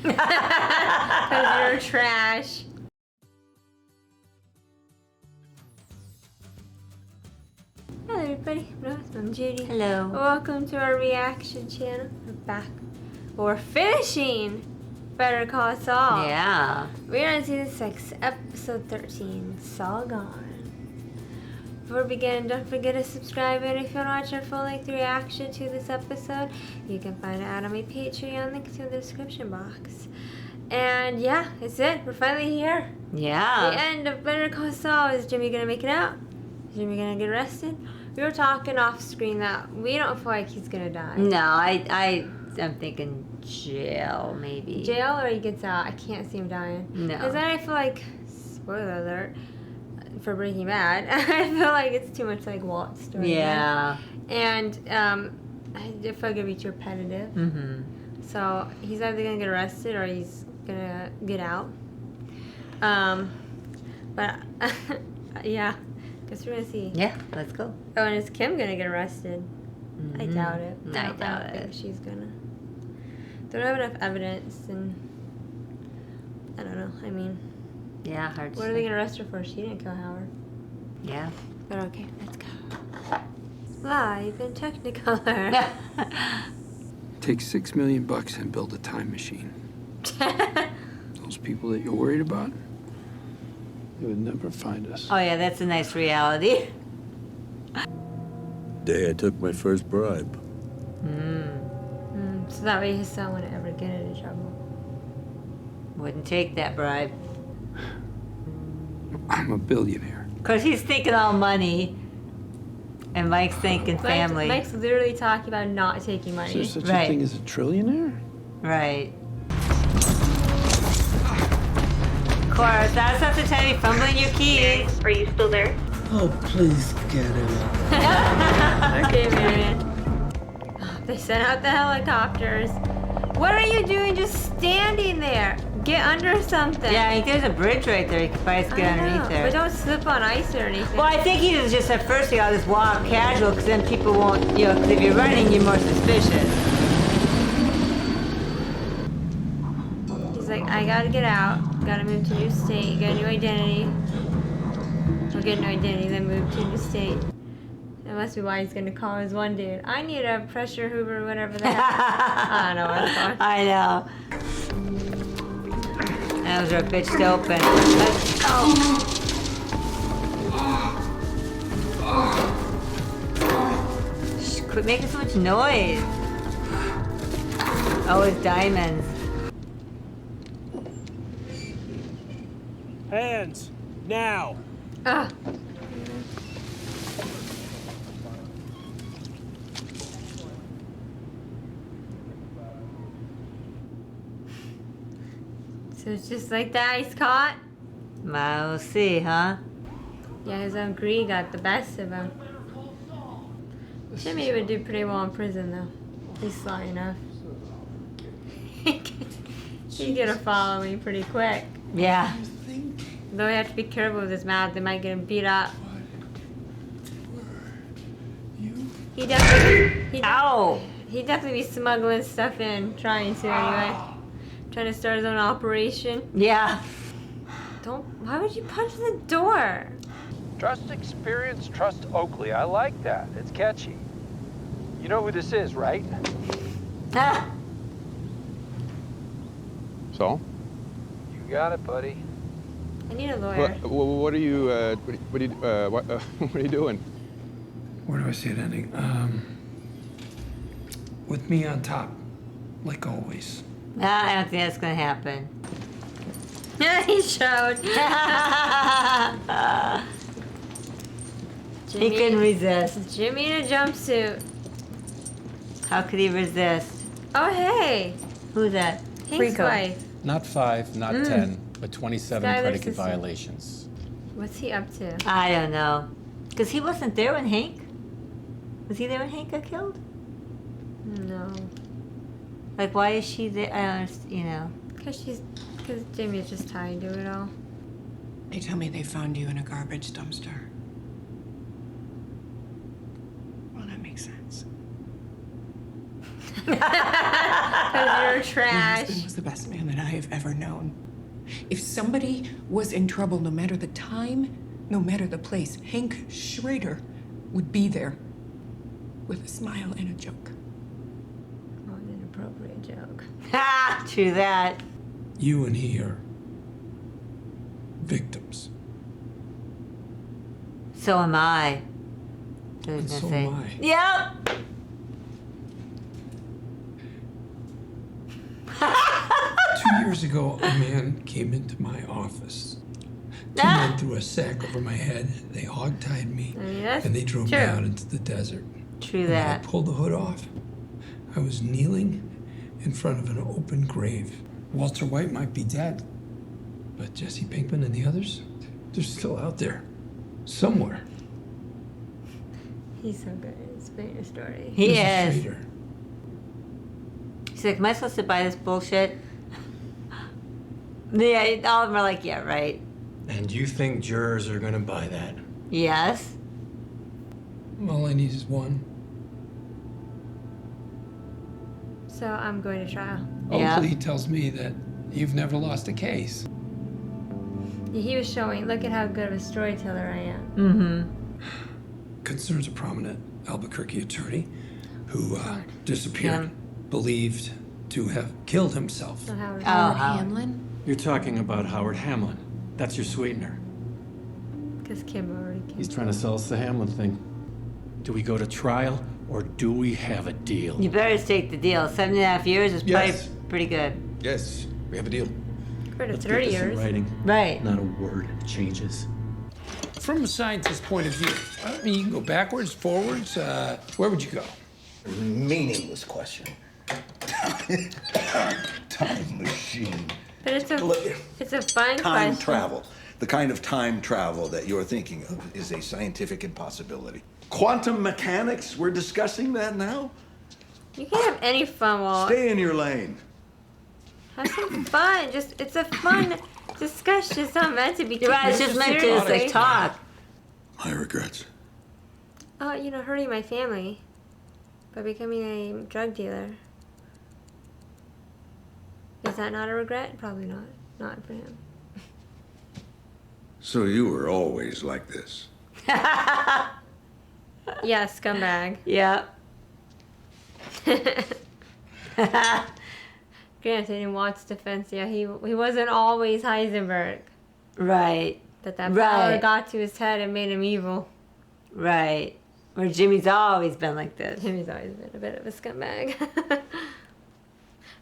Because you're trash. Hello everybody, I'm Judy. Hello. Welcome to our reaction channel. We're back. We're finishing Better Call Saul. Yeah. We're on season 6, episode 13, Saul Gone. Before we begin, don't forget to subscribe, and if you want to watch our full-length reaction to this episode, you can find it out on my Patreon, links in the description box. And yeah, that's it. We're finally here. Yeah. The end of Better Call Saul. Is Jimmy gonna make it out? Is Jimmy gonna get arrested? We were talking off screen that we don't feel like he's gonna die. No, I'm thinking jail, maybe. Jail or he gets out. I can't see him dying. No. Because then I feel like, spoiler alert, for Breaking Bad, I feel like it's too much like Walt's story. Yeah. And I feel like it'd be too repetitive. Mm-hmm. So he's either gonna get arrested or he's gonna get out. But yeah, guess we're gonna see. Yeah, let's go. Oh, and is Kim gonna get arrested? Mm-hmm. I doubt it. I doubt don't think it. she's gonna. They don't have enough evidence, and I don't know. I mean, Yeah, hard to what are they gonna arrest her for? She didn't kill Howard. Yeah. But okay, let's go. Live in Technicolor. Take $6 million and build a time machine. Those people that you're worried about, they would never find us. Oh yeah, that's a nice reality. Day I took my first bribe. So that way his son wouldn't ever get into trouble. Wouldn't take that bribe. I'm a billionaire. Cause he's thinking all money, and Mike's thinking family. Mike's literally talking about not taking Is money. there such Right. a thing as a trillionaire? Right. Of course, that's not the time you're fumbling your keys. Are you still there? Oh, please get him. Okay, Marion. They sent out the helicopters. What are you doing just standing there? Get under something. Yeah, I think there's a bridge right there. You can probably I get know, underneath there. But don't slip on ice or anything. Well, I think he was just at first he got this walk casual because then people won't, because if you're running, you're more suspicious. He's like, I gotta get out. Gotta move to a new state. Get a new identity. Or get a new identity, then move to a new state. That must be why he's gonna call his one dude. I need a pressure hoover, whatever the heck. I don't know what it's called. I know. Those are bitched open. Let's go. Shh, quit making so much noise. Oh, it's diamonds. Hands, now. Ah. So it's just like the ice caught? We'll see, huh? Yeah, his own greed got the best of him. Jimmy would do pretty well in prison, though. He's sly enough. He's gonna follow me pretty quick. Yeah. Though you have to be careful with his mouth, they might get him beat up. He definitely, Ow! he'd definitely be smuggling stuff in, trying to anyway. Trying to start his own operation. Yeah. Why would you punch the door? Trust experience, trust Oakley. I like that. It's catchy. You know who this is, right? Ah. So? You got it, buddy. I need a lawyer. What are you? What are you doing? Where do I see it ending? With me on top, like always. I don't think that's gonna happen. He showed. He couldn't resist. Jimmy in a jumpsuit. How could he resist? Oh, hey. Who's that? Hank's wife. Not 5, not 10, but 27 Skylar's predicate sister. violations. What's he up to? I don't know. Because he wasn't there when Hank... Was he there when Hank got killed? No. Like, why is she there? I don't understand, Because Jimmy's just tied to it all. They tell me they found you in a garbage dumpster. Well, that makes sense. Because you're My trash. husband was the best man that I have ever known. If somebody was in trouble, no matter the time, no matter the place, Hank Schrader would be there with a smile and a joke. Oh, an inappropriate joke. Ha! True that. You and he are victims. So am I. I was And gonna so say. am I. Yep. 2 years ago, a man came into my office. Two Ah! men threw a sack over my head. They hogtied me, Yes, and they drove true. me out into the desert. True And when I that. pulled the hood off, I was kneeling in front of an open grave. Walter White might be dead, but Jesse Pinkman and the others, they're still out there. Somewhere. He's so good at explaining a story. He Mrs. is. Schrader, He's like, am I supposed to buy this bullshit? Yeah, all of them are like, yeah, right. And you think jurors are gonna buy that? Yes. all I need is one. So I'm going to trial. Yeah. Oakley tells me that you've never lost a case. He was showing, look at how good of a storyteller I am. Mm-hmm. Concerns a prominent Albuquerque attorney who disappeared, Yeah. believed to have killed himself. So Howard. Oh, Howard Howard. Hamlin? You're talking about Howard Hamlin. That's your sweetener. Because Kim already came. He's trying to sell us the Hamlin thing. Do we go to trial or do we have a deal? You better take the deal. 7.5 years is probably Yes. pretty good. Yes, we have a deal. For the Let's 30 get this in years. writing. Right. Not a word changes. From a scientist's point of view, I mean, you can go backwards, forwards. Where would you go? Meaningless question. Time machine. But it's a fun Time question. travel. The kind of time travel that you're thinking of is a scientific impossibility. Quantum mechanics, we're discussing that now? You can have any fun, Walt. Stay in your lane. Have some fun. Just it's a fun discussion. It's not meant to be You're right. It's taken just meant to just, like, seriously. talk. My regrets. Hurting my family by becoming a drug dealer. Is that not a regret? Probably not. Not for him. So you were always like this. Yeah, scumbag. Yep. Granted, in Walt's defense, yeah, he wasn't always Heisenberg. Right. That power Right. got to his head and made him evil. Right. Where Jimmy's always been like this. Jimmy's always been a bit of a scumbag.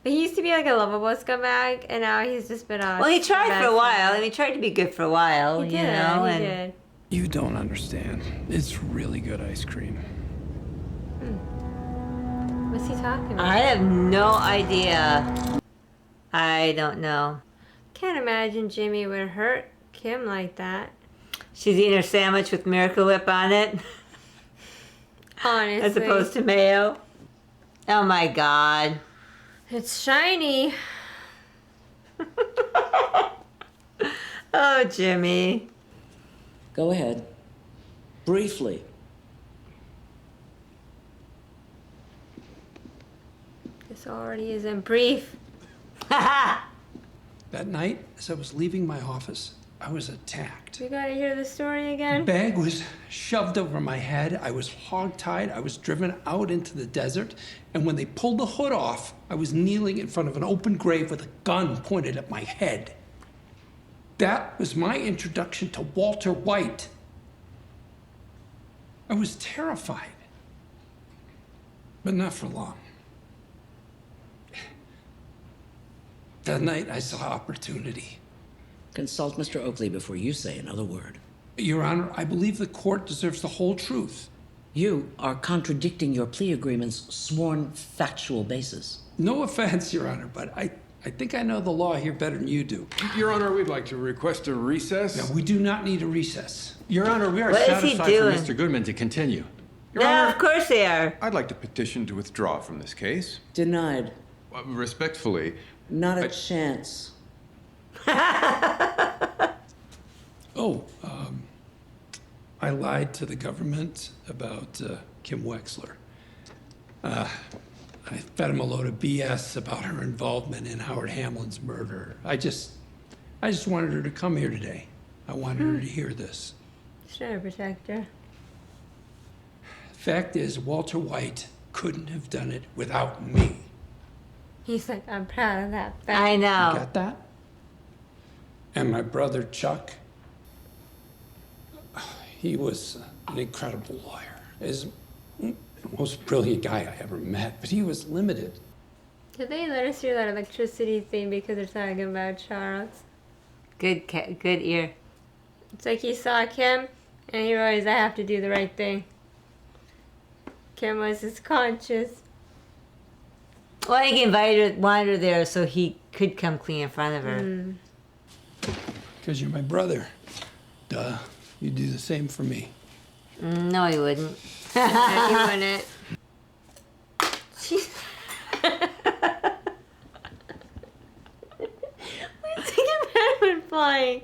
But he used to be like a lovable scumbag, and now he's just been a. Well, he tried bad for a while. scumbag. I mean, he tried to be good for a while, He did. you know, he and did. You don't understand. It's really good ice cream. What's he talking about? I have no idea. I don't know. Can't imagine Jimmy would hurt Kim like that. She's eating her sandwich with Miracle Whip on it, Honestly. as opposed to mayo. Oh my God. It's shiny. Oh, Jimmy. Go ahead. Briefly. This already isn't brief. That night, as I was leaving my office, I was attacked. We gotta hear the story again. Bag was shoved over my head. I was hogtied. I was driven out into the desert. And when they pulled the hood off, I was kneeling in front of an open grave with a gun pointed at my head. That was my introduction to Walter White. I was terrified. But not for long. That night, I saw opportunity. Consult Mr. Oakley before you say another word. Your Honor, I believe the court deserves the whole truth. You are contradicting your plea agreement's sworn factual basis. No offense, Your Honor, but I think I know the law here better than you do. Your Honor, we'd like to request a recess. No, we do not need a recess. Your Honor, we are What is he satisfied for doing? Mr. Goodman to continue. Yeah, of course they are. I'd like to petition to withdraw from this case. Denied. Respectfully. Not a I- chance. Oh, I lied to the government about Kim Wexler. I I fed him a load of BS about her involvement in Howard Hamlin's murder. I just wanted her to come here today. I wanted her to hear this. Trying to protect her. Fact is, Walter White couldn't have done it without me. He's like, I'm proud of that fact. I know. You got that? And my brother Chuck, he was an incredible lawyer. He's the most brilliant guy I ever met, but he was limited. Did they let us hear that electricity thing because they're talking about Charles? Good ear. It's like he saw Kim and he realized I have to do the right thing. Kim was his conscience. Well, I think he wanted her there so he could come clean in front of her. Because you're my brother. Duh. You do the same for me. No, he wouldn't. Yeah, he wouldn't. Jeez. Where's the penguin flying?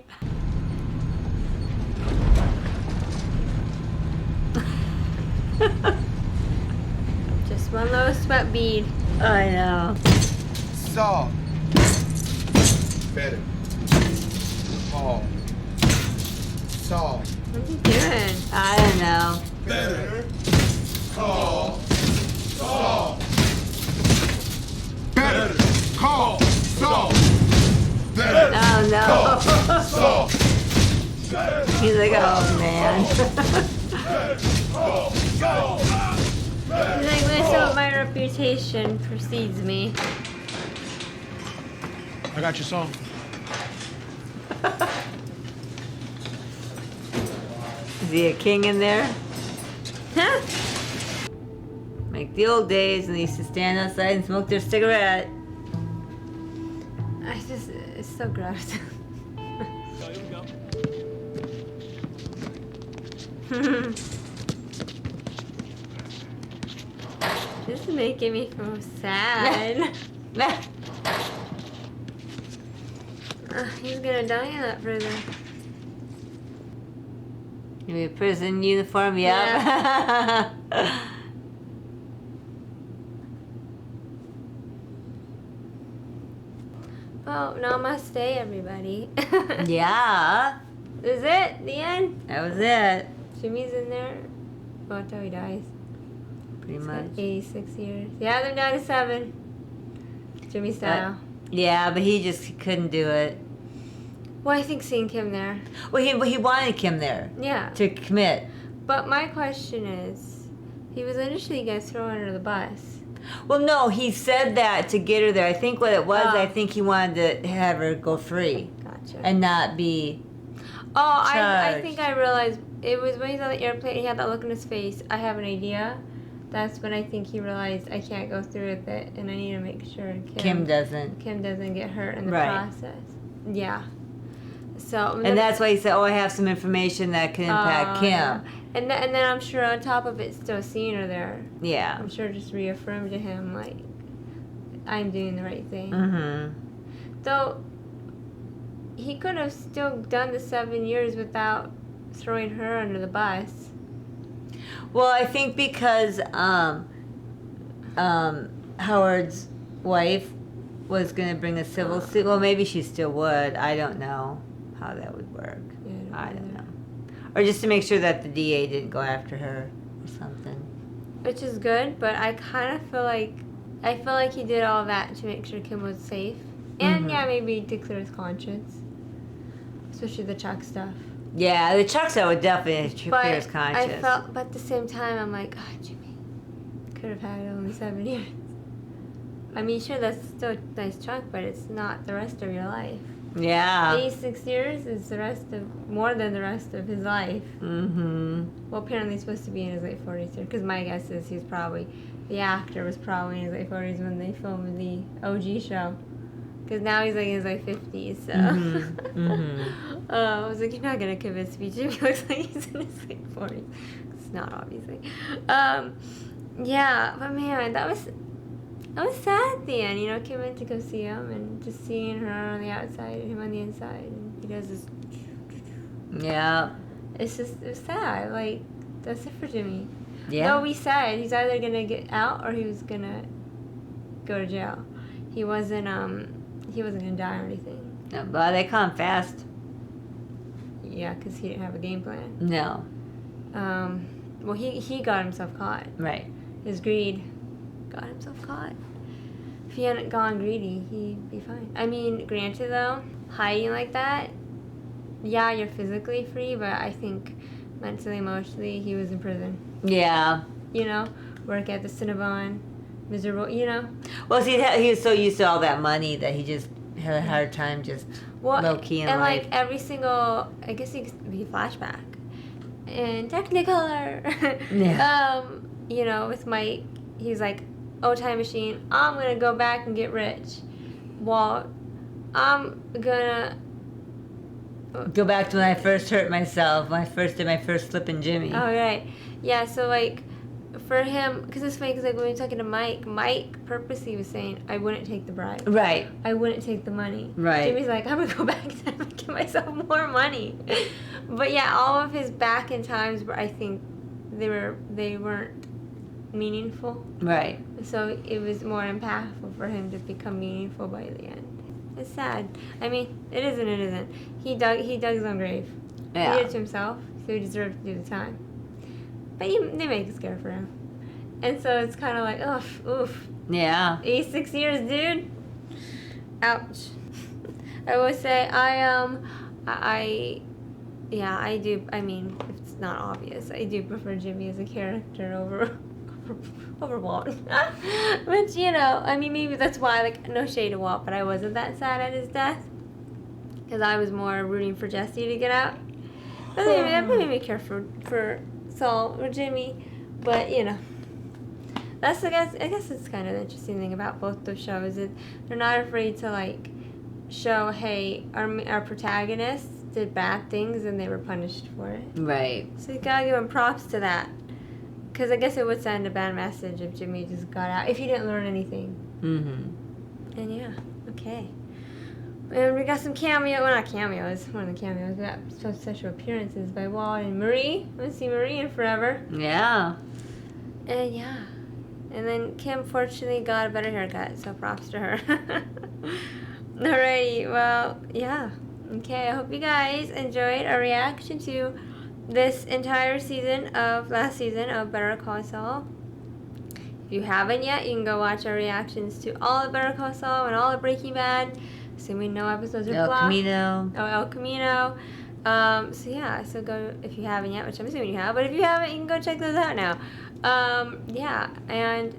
Just one little sweat bead. I know. Saul. Better. Paul. Saul. What are you doing? I don't know. Better. Call. Saul. Better. Call. Saul. Better. Oh no. Saul. He's like, oh man. He's like, listen, my reputation precedes me. I got your song. Is he a king in there? Huh? Like the old days when they used to stand outside and smoke their cigarette. It's so gross. This is making me feel sad. He's gonna die in that prison. You mean a prison uniform? Yeah. Well, namaste, everybody. Yeah. This is it? The end? That was it. Jimmy's in there. Well, until he dies. Pretty He's much. got 86 years. Yeah, they're down to 7. Jimmy style. Yeah, but he couldn't do it. Well, I think seeing Kim there. Well, he wanted Kim there Yeah. to commit. But my question is, he was initially going to throw her under the bus. Well, no, he said that to get her there. I think what it was, I think he wanted to have her go free. Gotcha. And not be I charged. think I realized it was when he's on the airplane. He had that look in his face. I have an idea. That's when I think he realized I can't go through with it, and I need to make sure Kim doesn't get hurt in the Right. process. Yeah. So. And that's why he said, "Oh, I have some information that can impact Kim." Yeah. And then I'm sure on top of it, still seeing her there. Yeah. I'm sure just reaffirmed to him like, I'm doing the right thing. Mm-hmm. Though he could have still done the 7 years without throwing her under the bus. Well, I think because Howard's wife was going to bring a civil suit. Well, maybe she still would. I don't know how that would work. Yeah, I don't know. Or just to make sure that the DA didn't go after her or something. Which is good, but I kind of feel like he did all that to make sure Kim was safe. And yeah, maybe to clear his conscience. Especially the Chuck stuff. Yeah, the Chuck stuff would definitely clear his But conscience. but at the same time, I'm like, oh, Jimmy, could have had only 7 years. I mean, sure, that's still a nice chunk, but it's not the rest of your life. Yeah. 86 years is more than the rest of his life. Mm-hmm. Well, apparently he's supposed to be in his late 40s here, because my guess is the actor was probably in his late 40s when they filmed the OG show. Because now he's like in his late 50s, so. Mm-hmm. Mm-hmm. I was like, you're not going to convince me. Jimmy looks like he's in his late 40s. It's not, obviously. Yeah, but man, that was sad at the end. You know, Kim went to go see him and just seeing her on the outside and him on the inside. And he does this. Yeah. It was sad. Like, that's it for Jimmy. Yeah. No, we said he's either going to get out or he was going to go to jail. He wasn't gonna die or anything. No, but they caught him fast. Yeah, because he didn't have a game plan. No. Well, he got himself caught. Right. His greed got himself caught. If he hadn't gone greedy, he'd be fine. I mean, granted though, hiding like that, yeah, you're physically free, but I think mentally, emotionally, he was in prison. Yeah. You know, work at the Cinnabon, miserable, you know. Well, see, he was so used to all that money that he just had a hard time just low-key in and life. like every single, I guess it could be flashback. In Technicolor. Yeah. You know, with Mike, he's like, oh, time machine, I'm gonna go back and get rich. Walt, I'm gonna go back to when I first hurt myself, when I first did my first slip in Jimmy. Oh, right. Yeah, so like, for him, because it's funny, because like when we were talking to Mike purposely was saying, I wouldn't take the bribe. Right. I wouldn't take the money. Right. Jimmy's like, I'm gonna go back in time and get myself more money. But yeah, all of his back in times, I think they weren't meaningful. Right. So it was more impactful for him to become meaningful by the end. It's sad. I mean, it is and it isn't. He dug his own grave. Yeah. He did it to himself, so he deserved to do the time. But they make it scary for him. And so it's kind of like, oof. Yeah. 86 years, dude. Ouch. I would say I do. I mean, if it's not obvious, I do prefer Jimmy as a character over Walt. Which, you know, I mean, maybe that's why, like, no shade to Walt, but I wasn't that sad at his death. Because I was more rooting for Jesse to get out. But that made me care for Saul or Jimmy. But, you know, that's, I guess it's kind of the interesting thing about both those shows. Is they're not afraid to, like, show, hey, our protagonists did bad things and they were punished for it. Right. So you gotta give them props to that. Because I guess it would send a bad message if Jimmy just got out, if he didn't learn anything. Mm-hmm. And yeah, okay. And we got some not cameos, one of the cameos. We got special appearances by Walt and Marie. I haven't seen Marie in forever. Yeah. And yeah. And then Kim fortunately got a better haircut, so props to her. Alrighty, well, yeah. Okay, I hope you guys enjoyed our reaction to this entire last season of Better Call Saul. If you haven't yet, you can go watch our reactions to all of Better Call Saul and all of Breaking Bad, assuming no episodes are blocked. El Camino. So yeah, so go if you haven't yet, which I'm assuming you have, but if you haven't, you can go check those out now. Yeah, and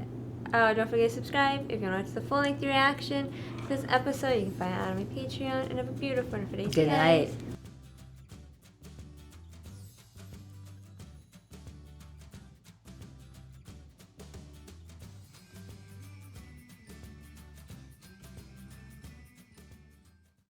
don't forget to subscribe if you want to watch the full-length reaction to this episode. You can find it on my Patreon, and have a beautiful day. Good night.